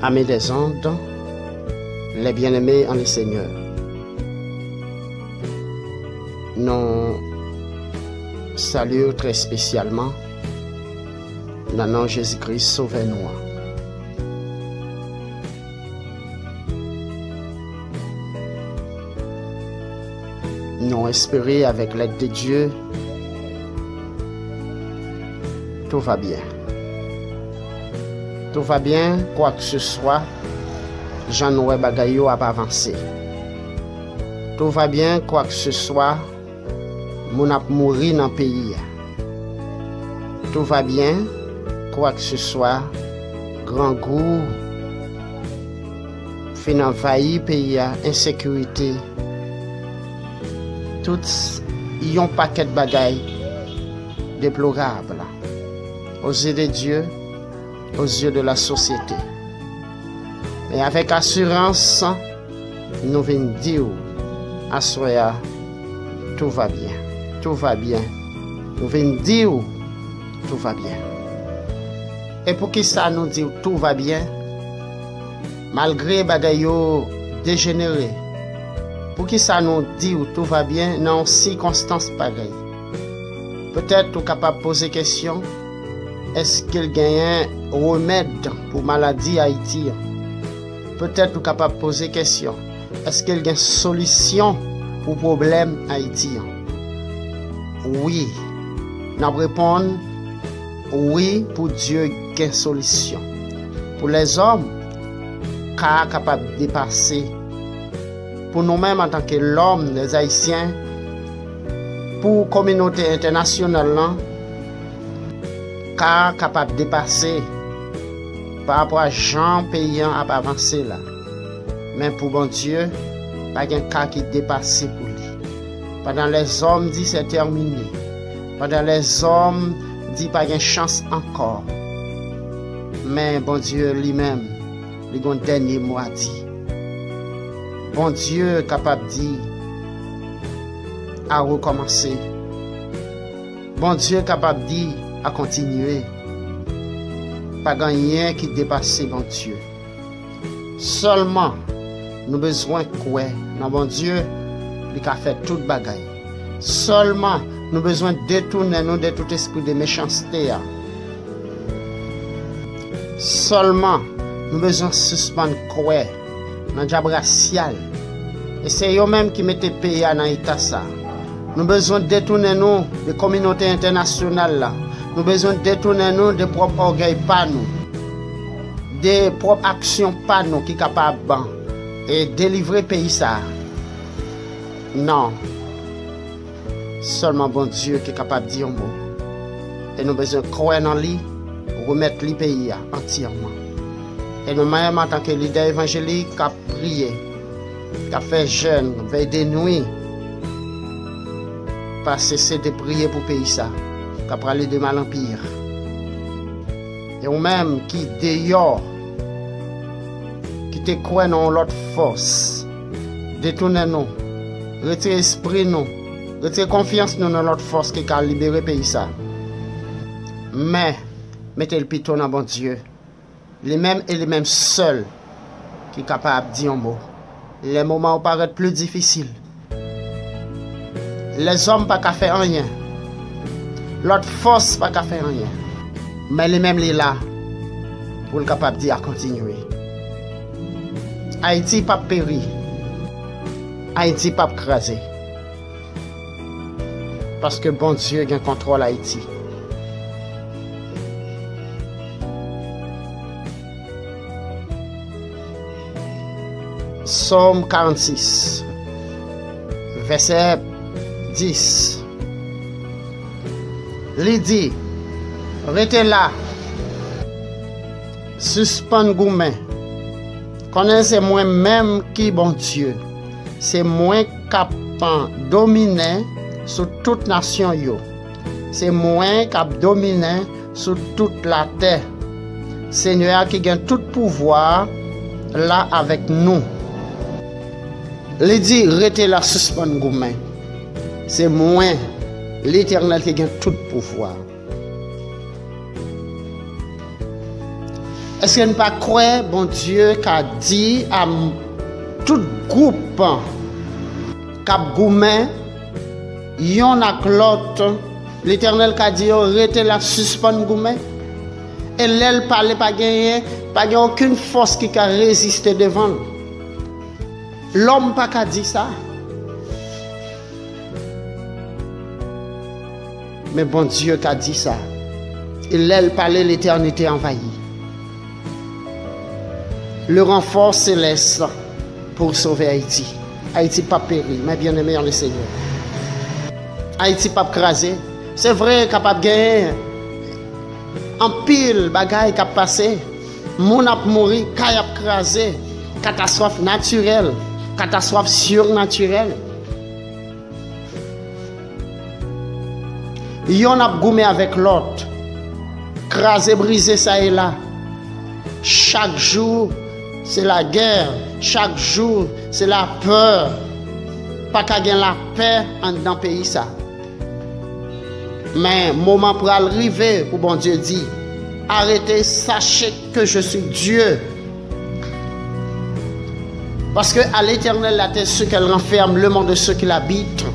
Amis des ondes, les bien-aimés en le Seigneur, nous saluons très spécialement dans le nom de Jésus-Christ, sauvez-nous. Nous espérons avec l'aide de Dieu, tout va bien. Tout va bien, quoi que ce soit, Jean-Noël Bagayo a avancé. Tout va bien, quoi que ce soit, mon a mouru dans le pays. Tout va bien, quoi que ce soit, grand goût, fin envahi pays, insécurité. Tout y ont paquet de bagailles déplorables aux yeux de Dieu, aux yeux de la société. Mais avec assurance, nous venons dire à soi, tout va bien, tout va bien. Nous venons dire tout va bien. Et pour qui ça nous dit tout va bien, malgré bagayo dégénéré, pour qui ça nous dit tout va bien dans circonstances pareilles. Peut-être nous sommes capables de poser question. Est-ce qu'il y a un remède pour maladie Haïti? Peut-être nous sommes capables de poser question. Est-ce qu'il y a une solution pour problème Haïti? Oui. Nous répondons oui, pour Dieu, il y a une solution. Pour les hommes, car capables de dépasser. Pour nous-mêmes en tant que l'homme, les Haïtiens, pour la communauté internationale, car capable de dépasser par rapport à gens payants à avancer là. Mais pour bon Dieu, pas un cas qui dépasse pour lui. Pendant les hommes dit c'est terminé. Pendant les hommes dit pas une chance encore. Mais bon Dieu lui-même, il a un dernier mot à dire. Bon Dieu capable de dire à recommencer. Bon Dieu capable de dire à continuer. Pas rien qui dépasse bon Dieu. Seulement, nous avons besoin de quoi? Non, bon Dieu, il a fait toute bagaille. Seulement, nous avons besoin de détourner nous de tout esprit de méchanceté. Seulement, nous avons besoin de suspendre quoi? Dans le diable racial. Et c'est eux-mêmes qui mettent pays dans l'état ça. Nous avons besoin de détourner nous des communautés internationales là. Nous avons besoin de détourner nous des propres orgueils pas nous. Des propres actions pas nous qui sont capables de délivrer le pays ça. Non. Seulement bon Dieu qui est capable de dire un mot. Et nous avons besoin de croire dans lui, remettre le pays entièrement. Et nous-mêmes en tant que leader évangélique, qui a prié, qui a fait jeûne, veille de nuit, pas cesser de prier pour le pays ça. Qui a parlé de mal en pire. Et nous-mêmes qui dehors, qui te croient dans l'autre force, détournez nous, retirez esprit nous, retirez confiance nous dans l'autre force qui a libéré le pays ça. Mais, mettez le piton dans bon Dieu. Les mêmes et les mêmes seuls qui sont capables de dire un mot. Les moments où paraissent plus difficiles. Les hommes pas qu'à faire rien. L'autre force pas qu'à faire rien. Mais les mêmes les là pour le capable de dire à continuer. Haïti pas péri. Haïti pas crasé. Parce que bon Dieu a un contrôle Haïti. Psaume 46, verset 10. Il dit, restez là, suspend gourmet. Connaissez moi-même qui bon Dieu. C'est moi capable de dominer sur toute nation yo. C'est moi capable de dominer sur toute la terre. Seigneur qui gagne tout pouvoir là avec nous. Il dit, restez là, suspend gourmet. C'est moi, l'Éternel, qui a tout pouvoir. Est-ce que nous pas croire, bon Dieu, qu'a dit à tout groupe, cap gourmet, yon ak l'autre, l'Éternel qu'a dit, arrêtez la suspend gourmet. Et l'elle parlait pas gagné, pas aucune force qui a résisté devant. L'homme pas qu'a dit ça. Mais bon Dieu qu'a dit ça. Et l'elle parlait, l'éternité envahie. Le renfort céleste pour sauver Haïti. Haïti pas péri, mais bien aimé en le Seigneur. Haïti pas crasé. C'est vrai, capable de gagner. En pile, bagaille qui a passé. Moun a mouru, kay a crasé. Catastrophe naturelle, catastrophe surnaturelle. Yon a goumé avec l'autre. Crasé, brisé, ça et là. Chaque jour, c'est la guerre. Chaque jour, c'est la peur. Pas qu'à gagner la paix dans le pays ça. Mais moment pour arriver, pour bon Dieu dit, arrêtez, sachez que je suis Dieu. Parce que à l'Éternel la terre, ce qu'elle renferme, le monde de ceux qui l'habitent.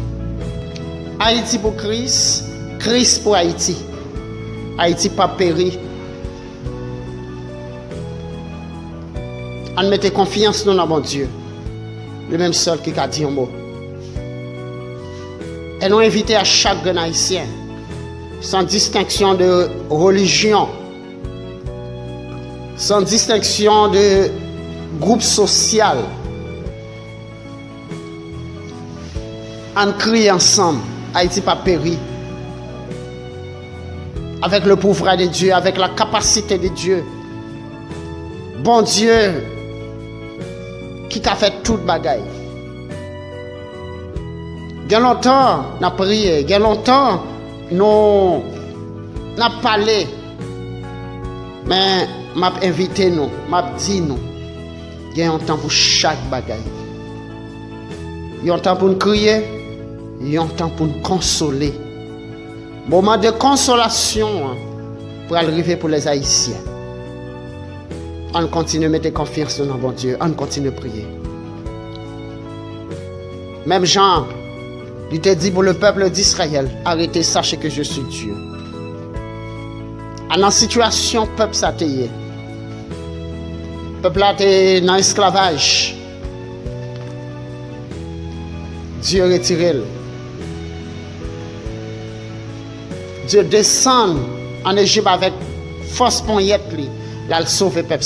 Haïti pour Christ, Christ pour Haïti. Haïti pas péri. On mette confiance dans bon Dieu. Le même seul qui a dit un mot. Et nous invité à chaque Haïtien, sans distinction de religion, sans distinction de groupe social, on crie ensemble, Haïti pas péri. Avec le pouvoir de Dieu, avec la capacité de Dieu. Bon Dieu, qui a fait toute bagaille. Il y a longtemps, nous avons prié. Il y a longtemps, nous avons parlé. Mais m'a invité nous, m'a dit nous. Il y a un temps pour chaque bagaille. Il y a un temps pour nous crier. Il y a un temps pour nous consoler. Moment de consolation pour arriver pour les Haïtiens. On continue à mettre confiance dans bon Dieu. On continue à prier. Même Jean, il te dit pour le peuple d'Israël, arrêtez, sachez que je suis Dieu. En situation, le peuple s'est taillé. Le peuple a été dans l'esclavage. Dieu retiré. Dieu descend en Égypte avec force poignette. Il a sauvé le peuple.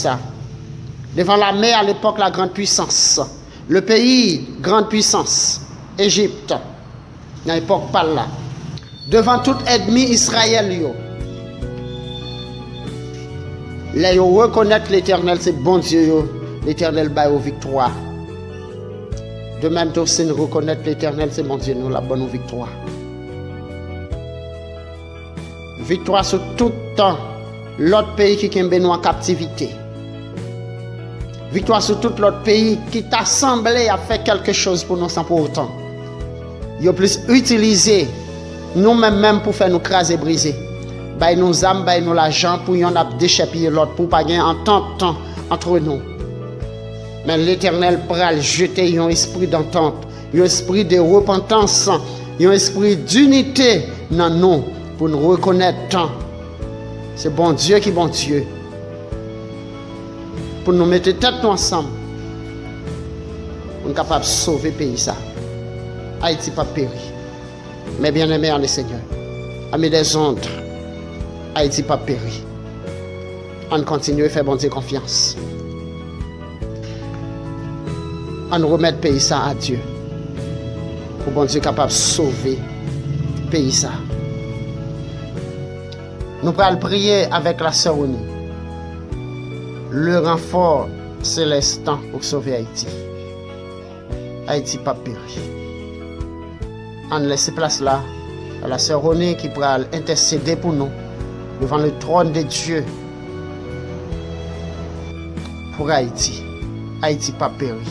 Devant la mer à l'époque, la grande puissance. Le pays, grande puissance. Égypte. Dans l'époque, pas là. Devant tout ennemi Israël. Là, ils reconnaissent l'Éternel, c'est bon Dieu. L'Éternel bat aux victoires. De même, aussi, nous reconnaître l'Éternel, c'est bon Dieu, nous la bonne victoire. Victoire sur tout temps. L'autre pays qui est en captivité. Victoire sur tout l'autre pays qui t'a semblé à faire quelque chose pour nous sans pour autant. Il a plus utilisé nous-mêmes pour faire nous craser, briser. Bay nous âmes, bay nous l'argent pour y en a déchapper l'autre, pour pas gagner en temps entre nous. Mais l'Éternel pral jeter un esprit d'entente, un esprit de repentance, un esprit d'unité dans nous pour nous reconnaître. C'est bon Dieu qui est bon Dieu. Pour nous mettre tête nous ensemble. Pour nous capables de sauver le pays. Ça. Haïti pas péri. Mais bien aimé en le Seigneur. Amis des ondes. Haïti pas péri. On continue à faire bon Dieu confiance. On remet le pays ça à Dieu. Pour bon Dieu capable de sauver le pays ça. Nous allons prier avec la sœur Oni. Le renfort céleste pour sauver Haïti. Haïti pas péri. On laisse place là à la sœur Oni qui pourra intercéder pour nous devant le trône de Dieu pour Haïti. Haïti pas péri.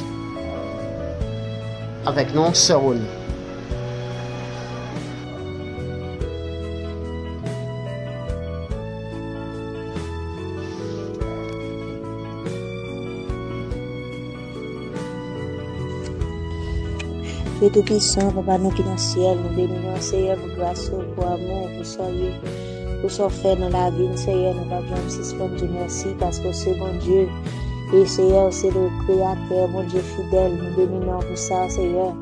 Avec nous, sœur Oni. Dieu Tout-Puissant, Papa, nous qui dans le ciel, nous bénissons, Seigneur, pour grâce, pour amour, pour sérieux, pour ce fait dans la vie, Seigneur, nous pas besoin de suspendre, Dieu merci, parce que c'est bon Dieu. Et Seigneur, c'est le Créateur, mon Dieu fidèle, nous bénissons pour ça, Seigneur.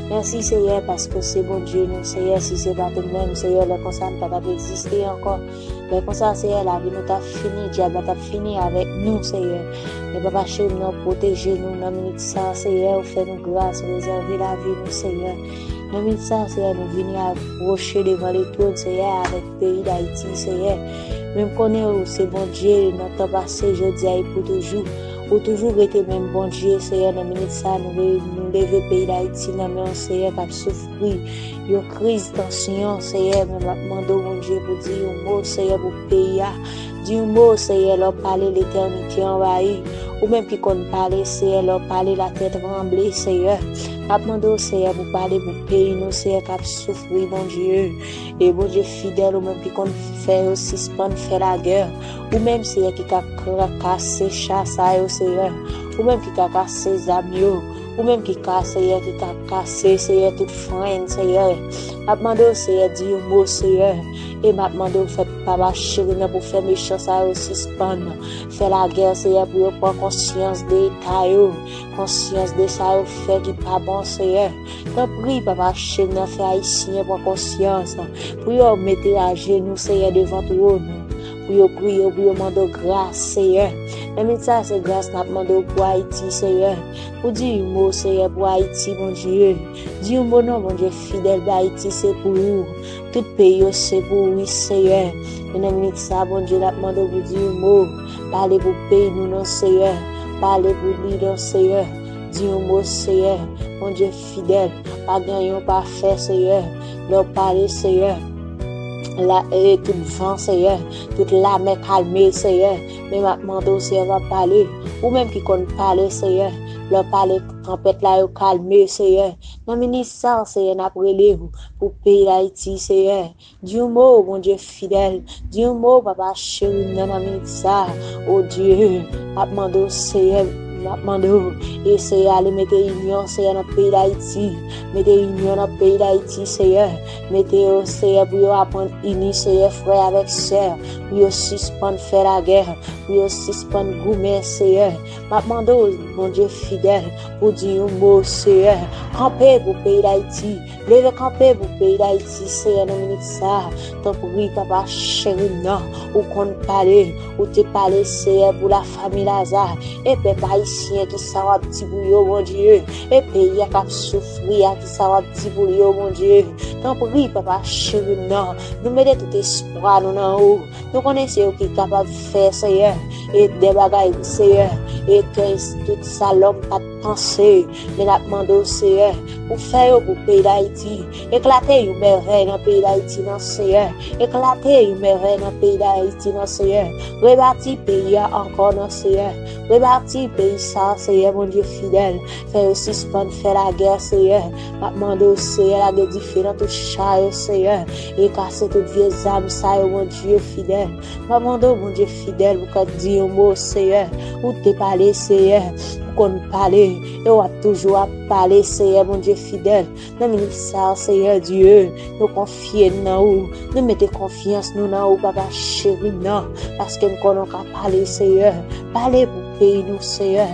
Merci, Seigneur, parce que c'est bon Dieu, nous, Seigneur, si c'est pas toi-même, Seigneur, le concert ne peut pas exister encore. Le concert, Seigneur, la vie nous t'a fini, diable t'a fini avec nous, Seigneur. Mais Papa, chez nous, protéger nous, dans la minute ça, Seigneur, fait nous grâce, réserver la vie, nous, Seigneur. Dans la minute ça, Seigneur, nous venons approcher devant les trônes, Seigneur, avec le pays d'Haïti, Seigneur. Même connaître, c'est bon Dieu, notre temps passé, je dis, pour toujours. Pour toujours été même bon Dieu, Seigneur, dans la minute ça, nous lever le pays d'Haïti, dans la minute, Seigneur, qui a souffert, une crise, tension, Seigneur, mais demandons, mon Dieu, pour dire un mot, Seigneur, pour le pays, dire un mot, Seigneur, leur parler l'éternité envahie, ou même qui compte parler, Seigneur, leur parler la tête tremblée, Seigneur. Demandons, Seigneur, pour parler pour le pays, nous, Seigneur, qui a souffert, mon Dieu, et bon Dieu fidèle, ou même qui compte faire aussi, suspendre, faire la guerre, ou même, Seigneur, qui a cassé chasse, Seigneur, ou même qui a cassé Zamio, ou même qui a cassé, Seigneur, toute freine, Seigneur. Demandons, Seigneur, dire un mot, Seigneur, et demandons, fait pas chérie, pour faire méchant, ça aussi, suspendre, faire la guerre, Seigneur, pour prendre conscience des détails, conscience de ça, fait qui pas bon, Seigneur. T'en prie, Papa, chérie, fait haïtien, pour conscience, pour mettre à genoux, Seigneur, devant toi, pour prier, pour demander grâce, Seigneur. Même ça, c'est grâce, nous demandons pour Haïti, Seigneur. Pour dire un mot, Seigneur, pour Haïti, mon Dieu. Dire un mot, non, mon Dieu, fidèle d'Haïti, c'est pour vous. Tout pays, c'est pour vous, Seigneur. Et même ça, mon Dieu, nous demandons pour dire un mot. Parlez pour le pays, nous, non, Seigneur. Parlez pour lui, non, Seigneur. Dire un mot, Seigneur. Mon Dieu, fidèle. Pas gagner, pas faire, Seigneur. Leur parler, Seigneur. Tout vent, Seigneur, toute la mer calmée, Seigneur, mais maintenant, Seigneur, va parler, ou même qui compte parler, Seigneur, leur parler, tempête là, calmée, Seigneur, dans le ministère, Seigneur, après vous, pour pays d'Haïti, Seigneur, dis un mot, mon Dieu fidèle, dis un mot, Papa chéri, dans le ministère, oh Dieu, maintenant, Seigneur, et Seigneur, allez mettre union, Seigneur, dans le pays d'Haïti. Mettez union dans le pays d'Haïti, Seigneur. Mettez, Seigneur, pour apprendre unis, Seigneur, frère avec sœur. Pour suspendre faire la guerre. Pour suspendre gourmet, Seigneur. M'attendons, mon Dieu fidèle, pour dire un mot, Seigneur. Campez pour le pays d'Haïti. Levez camper pour le pays d'Haïti, Seigneur, dans minute ça. Tant pour lui, Papa chéri, non. Ou qu'on parle, ou te parle, Seigneur, pour la famille Lazare. Et peuple haïtien qui s'en petit pour eux, mon Dieu. Et pays qui a souffert, qui s'en petit pour eux, mon Dieu. Tant pour lui, Papa chéri, non. Nous mettons tout espoir, nous en haut. Nous connaissons qui est capable de faire, Seigneur. Et des bagailles, Seigneur. Et que tout ça, l'homme pas de penser. Mais nous demandons, Seigneur, pour faire pour le pays d'Haïti. Éclater une merveille dans le pays d'Haïti, non, Seigneur. Éclater une merveille dans le pays d'Haïti, non, Seigneur. Rebâtir le pays encore, non, Seigneur. Rebâtir le pays, ça, Seigneur, mon Dieu fidèle. Faire suspendre, faire la guerre, Seigneur. Demandons, Seigneur, la guerre différente, tout chat, Seigneur. Et casser toutes vieilles âmes, ça, mon Dieu fidèle. Demandons, mon Dieu fidèle, pour qu'on dise un mot, Seigneur. Ou te parler, Seigneur. Qu'on parle, et on va toujours parler, Seigneur, mon Dieu fidèle. Dans le ministère, Seigneur Dieu, nous confions dans vous, nous mettons confiance nous dans vous, Papa chéri, non, parce que nous connaissons qu'à parler, Seigneur. Parlez pour le pays, nous, Seigneur.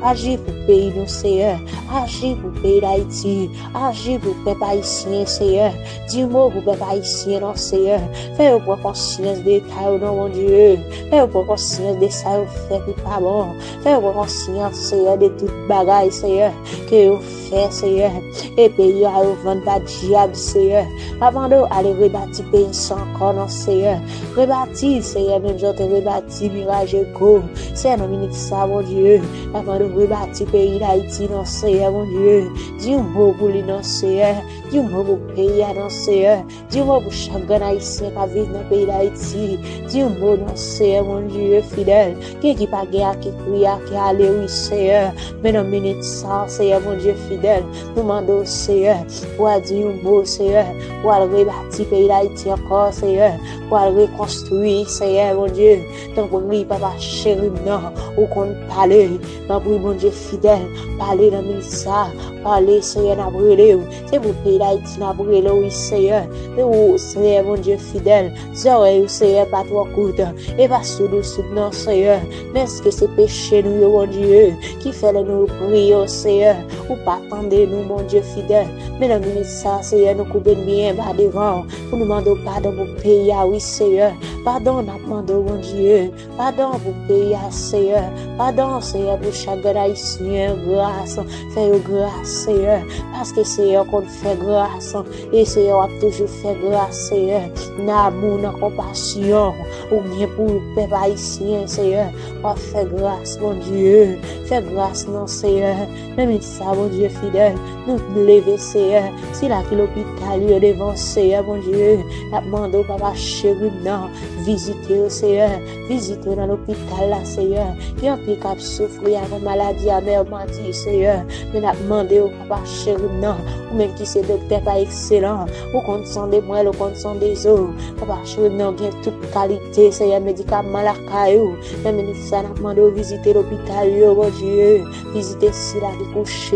Agir pour le pays, nous, Seigneur. Agir pour le pays d'Haïti. Agir pour le peuple haïtien, Seigneur. Dis-moi pour le peuple haïtien, non, Seigneur. Fais-vous pour conscience des détails, non, mon Dieu. Fais-vous pour conscience des ça, fait qui pas bon. Fais-vous pour conscience, Seigneur, de toute bagaille, Seigneur, que vous faites, Seigneur, et pays à vous vendre pas diable, Seigneur. Avant de aller rebâtir pays sans encore, non, Seigneur. Rebâtir, Seigneur, même j'en te rebâtir, mirage go. C'est un minute ça, mon Dieu. Avant de rebâtir pays d'Haïti, non, Seigneur, mon Dieu. Dis un mot pour lui, non, Seigneur. Dis un mot pour le pays, non, Seigneur. Dis un mot pour chaque haïtien qui vit dans le pays d'Haïti. Dis un mot, non, Seigneur, mon Dieu, fidèle. Qui pas guerre, qui crie, qui allait, oui, Seigneur. Mais dans minute ça, Seigneur, mon Dieu, fidèle. fidèle. Nous demandons, Seigneur, pour dire un mot, Seigneur, pour rebâtir pays d'Haïti encore, Seigneur, pour reconstruire, Seigneur, mon Dieu. Donc, oui, papa chéri, non, ou qu'on parle, non, oui, mon Dieu fidèle, parler dans le ministère, parler, Seigneur, n'a brûlé, c'est pour pays d'Haïti, n'a brûlé, oui, Seigneur, et où, Seigneur, mon Dieu fidèle, Seigneur, Seigneur, pas trop court, et pas sous non, Seigneur, mais est-ce que c'est péché, nous, mon Dieu, qui fait nous prier, Seigneur, ou pas attendre nous, mon Dieu fidèle, mais dans le ministère, Seigneur, nous coupons bien, bas devant, pour nous demander pardon pour pays, oui, Seigneur, pardon, nous demandons, mon Dieu, pardon pour pays, Seigneur, pardon, Seigneur, pour chaque haïtien, grâce, fais grâce, Seigneur, parce que Seigneur, qu'on fait grâce, et Seigneur, a toujours fait grâce, Seigneur, d'amour, de compassion, ou bien pour le peuple haïtien, Seigneur, on fait grâce, mon Dieu, fais grâce, non, Seigneur, même ça, mon Dieu fidèle, nous lever, Seigneur, si là, qui l'hôpital, devant, Seigneur, mon Dieu, la demande au papa chéri, non, visitez, Seigneur, visitez dans l'hôpital, là, Seigneur, qui a un peu cap souffrir avec maladie, à mère, menti, Seigneur, mais la demande au papa chéri, non, ou même qui c'est docteur pas excellent, ou qu'on sent des moelles, ou qu'on sent des os, papa chéri, non, bien toute qualité, Seigneur, médicament, la caillou, même ça, la demande au visiter l'hôpital, mon Dieu, visitez si là, qui couche,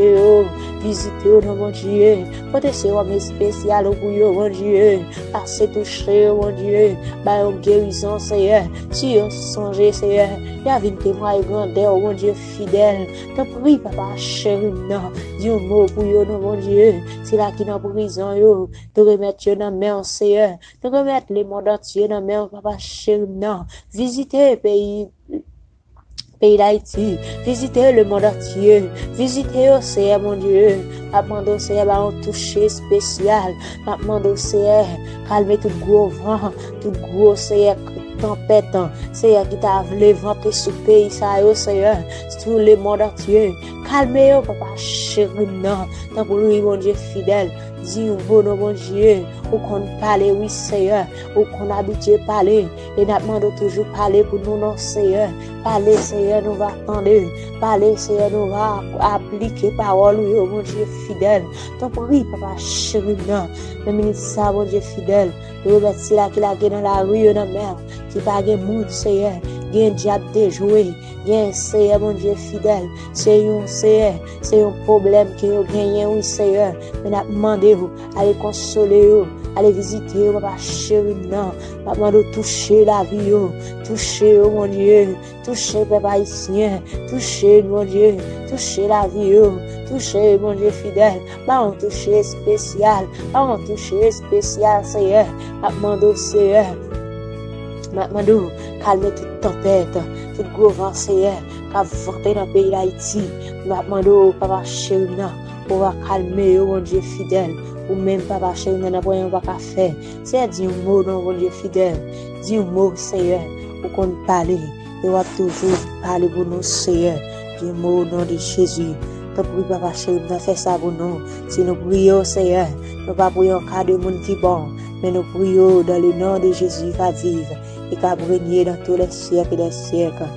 visitez, mon Dieu, portez ce homme spécial au bouillon, mon Dieu, passez toucher, mon Dieu, bah, une guérison, Seigneur, si on songe, Seigneur, il y a une témoin grandeur, mon Dieu fidèle, te prie, papa chéri, non, dis un mot pour yo, mon Dieu, c'est là qui est en prison, yo, te remettre yo dans main, Seigneur, te remettre les mondes entiers dans main, papa chéri, non, visitez pays d'Haïti, visitez le monde entier, visitez au Seigneur, mon Dieu, demandons au Seigneur, un toucher spécial, demandons au Seigneur, calmez tout gros vent, tout gros Seigneur, tempête, Seigneur, qui t'a voulu venter sous pays, ça, yo, Seigneur, sur le monde entier, calmez, papa chéri, non, tant pour lui, mon Dieu fidèle, dis bon, mon Dieu, ou qu'on parle, oui, Seigneur, ou qu'on habitue parler, et nous demandons toujours parler pour nous, non, Seigneur, parler, Seigneur, nous va attendre, parler, Seigneur, nous va appliquer parole, oui, mon Dieu fidèle, tant pour lui, papa chéri, non, le ministère, mon Dieu fidèle, le remercie là, qui l'a dans la rue, dans la mer, qui pas de monde, Seigneur, il y a un diable déjoué, il y a un Seigneur, mon Dieu fidèle, c'est un Seigneur, c'est un problème qui a gagné, oui, Seigneur, mais nous demandons, allez consoler, allez visiter, papa chéri, non, nous demandons toucher la vie, toucher, mon Dieu, toucher, papa haïtien, toucher, mon Dieu, toucher la vie, toucher, mon Dieu fidèle, on toucher spécial, on toucher spécial, Seigneur, nous demandons, Seigneur, Mandou, calmez toute tempête, tout gros vent, Seigneur, qui a venté dans le pays d'Haïti. Mandou, papa chéri, on va calmer, mon Dieu fidèle, ou même papa chéri, on n'a pas faire. C'est dire un mot, mon Dieu fidèle, dis un mot, Seigneur, pour qu'on parle, et on va toujours parler pour nous, Seigneur, dis un mot au nom de Jésus. Nous prions, papa chéri, nous faisons ça pour nous. Si nous prions, Seigneur, nous ne prions pas en cas de monde qui est bon, mais nous prions dans le nom de Jésus qui va vivre et qui va régner dans tous les siècles et des siècles.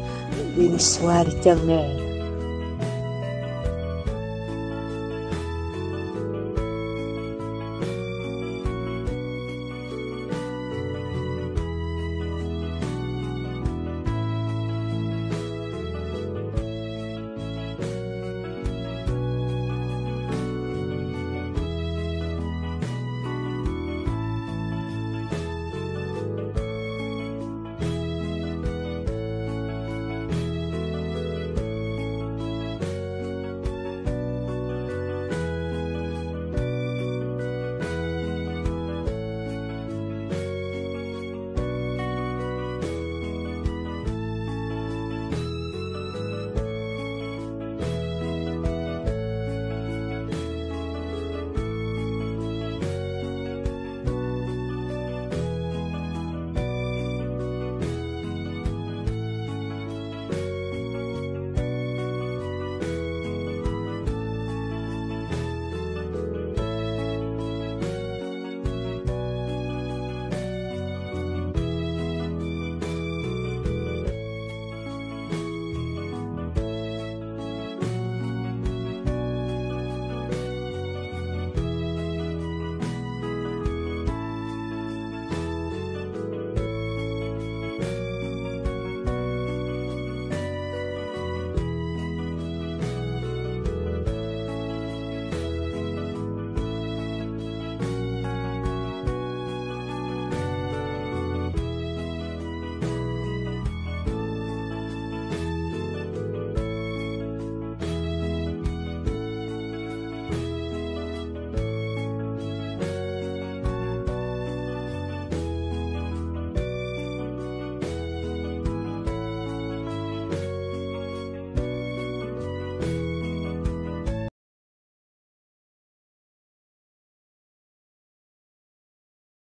Béni soit l'Éternel.